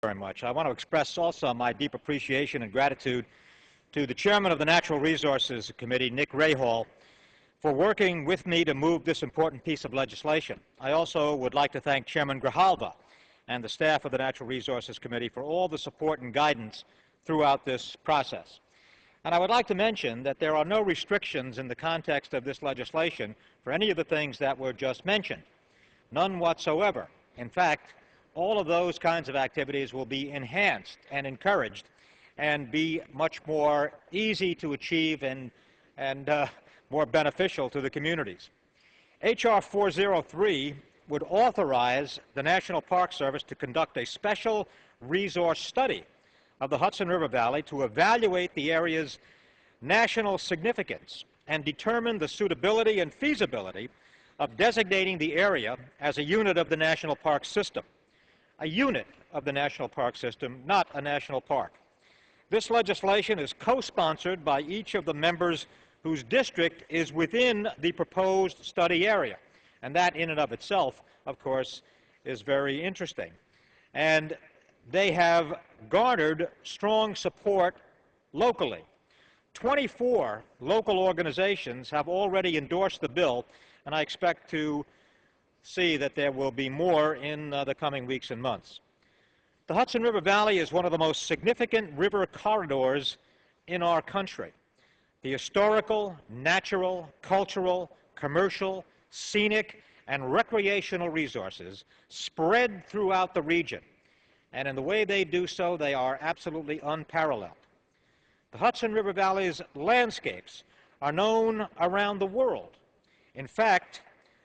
very much. I want to express also my deep appreciation and gratitude to the chairman of the Natural Resources Committee, Nick Rahal, for working with me to move this important piece of legislation. I also would like to thank Chairman Grijalva and the staff of the Natural Resources Committee for all the support and guidance throughout this process. And I would like to mention that there are no restrictions in the context of this legislation for any of the things that were just mentioned. None whatsoever. In fact, all of those kinds of activities will be enhanced and encouraged and be much more easy to achieve and more beneficial to the communities. H.R. 403 would authorize the National Park Service to conduct a special resource study of the Hudson River Valley to evaluate the area's national significance and determine the suitability and feasibility of designating the area as a unit of the national park system. A unit of the national park system, not a national park. This legislation is co-sponsored by each of the members whose district is within the proposed study area. And that in and of itself, of course, is very interesting. And they have garnered strong support locally. 24 local organizations have already endorsed the bill, and I expect to see that there will be more in the coming weeks and months. The Hudson River Valley is one of the most significant river corridors in our country. The historical, natural, cultural, commercial, scenic, and recreational resources spread throughout the region. And in the way they do so, they are absolutely unparalleled. The Hudson River Valley's landscapes are known around the world. In fact,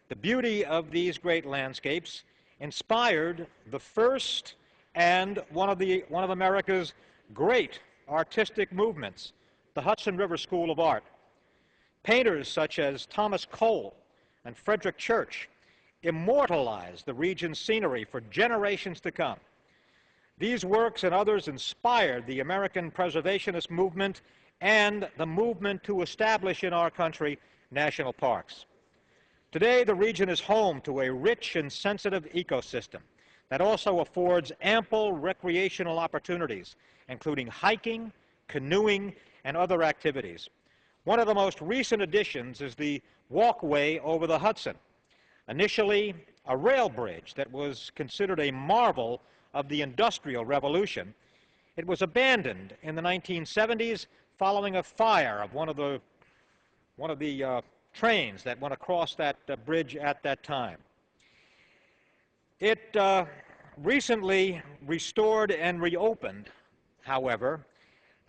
the beauty of these great landscapes inspired the first and one of America's great artistic movements, the Hudson River School of Art. Painters such as Thomas Cole and Frederick Church immortalized the region's scenery for generations to come. These works and others inspired the American preservationist movement and the movement to establish in our country national parks. Today, the region is home to a rich and sensitive ecosystem that also affords ample recreational opportunities, including hiking, canoeing, and other activities. One of the most recent additions is the walkway over the Hudson, initially a rail bridge that was considered a marvel of the Industrial Revolution. It was abandoned in the 1970s following a fire of one of the trains that went across that bridge at that time. It recently restored and reopened, however,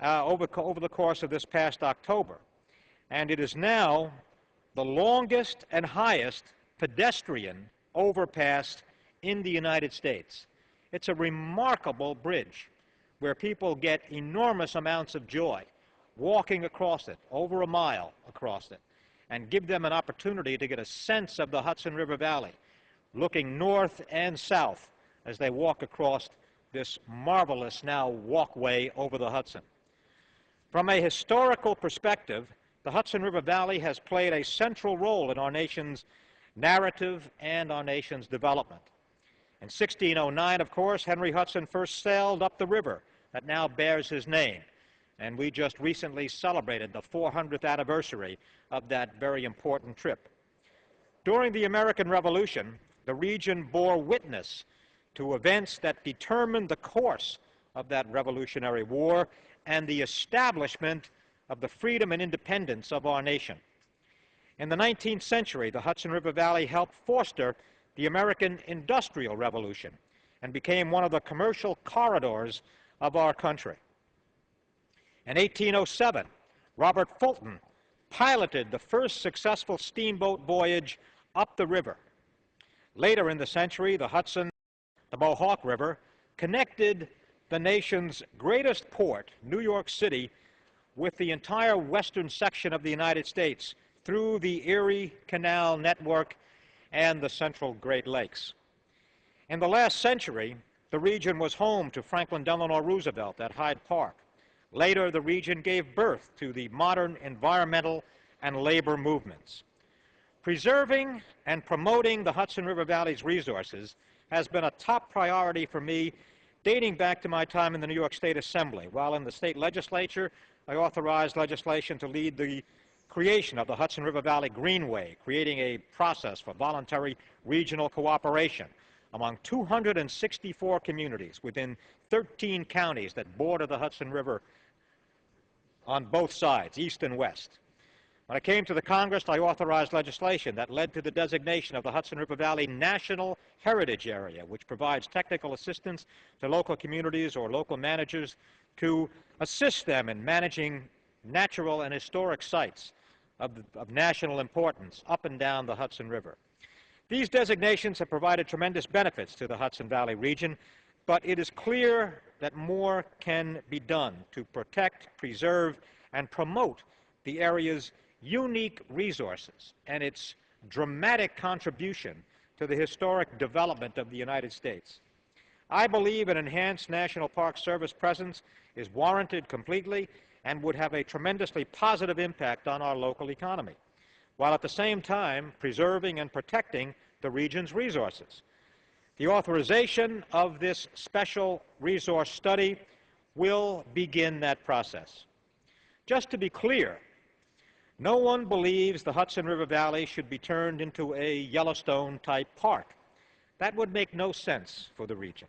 over the course of this past October. And it is now the longest and highest pedestrian overpass in the United States. It's a remarkable bridge where people get enormous amounts of joy walking across it, over a mile across it, and give them an opportunity to get a sense of the Hudson River Valley, looking north and south as they walk across this marvelous now walkway over the Hudson. From a historical perspective, the Hudson River Valley has played a central role in our nation's narrative and our nation's development. In 1609, of course, Henry Hudson first sailed up the river that now bears his name, and we just recently celebrated the 400th anniversary of that very important trip. During the American Revolution, the region bore witness to events that determined the course of that Revolutionary War and the establishment of the freedom and independence of our nation. In the 19th century, the Hudson River Valley helped foster the American Industrial Revolution and became one of the commercial corridors of our country. In 1807, Robert Fulton piloted the first successful steamboat voyage up the river. Later in the century, the Hudson, the Mohawk River, connected the nation's greatest port, New York City, with the entire western section of the United States through the Erie Canal network and the Central Great Lakes. In the last century, the region was home to Franklin Delano Roosevelt at Hyde Park. Later, the region gave birth to the modern environmental and labor movements. Preserving and promoting the Hudson River Valley's resources has been a top priority for me dating back to my time in the New York State Assembly. While in the state legislature, I authorized legislation to lead the creation of the Hudson River Valley Greenway, creating a process for voluntary regional cooperation among 264 communities within 13 counties that border the Hudson River on both sides, east and west. When I came to the Congress, I authorized legislation that led to the designation of the Hudson River Valley National Heritage Area, which provides technical assistance to local communities or local managers to assist them in managing natural and historic sites of national importance up and down the Hudson River. These designations have provided tremendous benefits to the Hudson Valley region, but it is clear that more can be done to protect, preserve, and promote the area's unique resources and its dramatic contribution to the historic development of the United States. I believe an enhanced National Park Service presence is warranted completely and would have a tremendously positive impact on our local economy, while at the same time preserving and protecting the region's resources. The authorization of this special resource study will begin that process. Just to be clear, no one believes the Hudson River Valley should be turned into a Yellowstone-type park. That would make no sense for the region.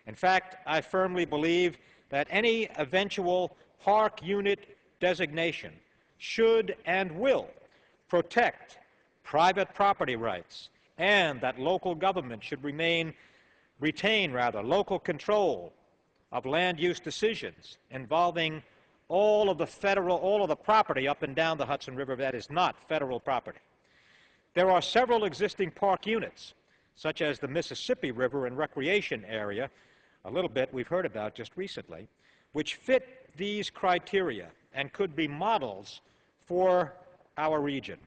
In fact, I firmly believe that any eventual park unit designation should and will protect private property rights, and that local government should retain local control of land use decisions involving all of the property up and down the Hudson River that is not federal property. There are several existing park units, such as the Mississippi River and Recreation Area, a little bit we've heard about just recently, which fit these criteria and could be models for our region.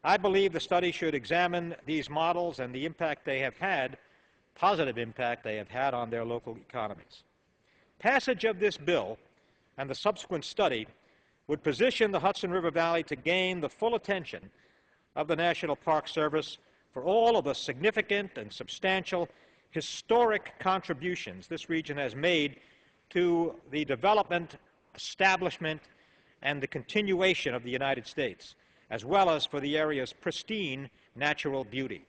I believe the study should examine these models and the impact they have had, positive impact they have had on their local economies. Passage of this bill and the subsequent study would position the Hudson River Valley to gain the full attention of the National Park Service for all of the significant and substantial historic contributions this region has made to the development, establishment, and the continuation of the United States, as well as for the area's pristine natural beauty.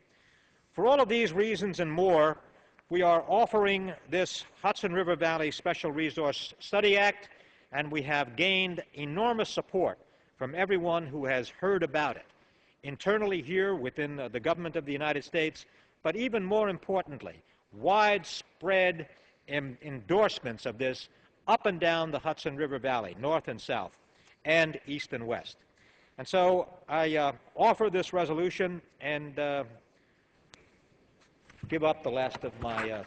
For all of these reasons and more, we are offering this Hudson River Valley Special Resource Study Act, and we have gained enormous support from everyone who has heard about it, internally here within the government of the United States, but even more importantly, widespread endorsements of this up and down the Hudson River Valley, north and south, and east and west. And so I offer this resolution and give up the last of my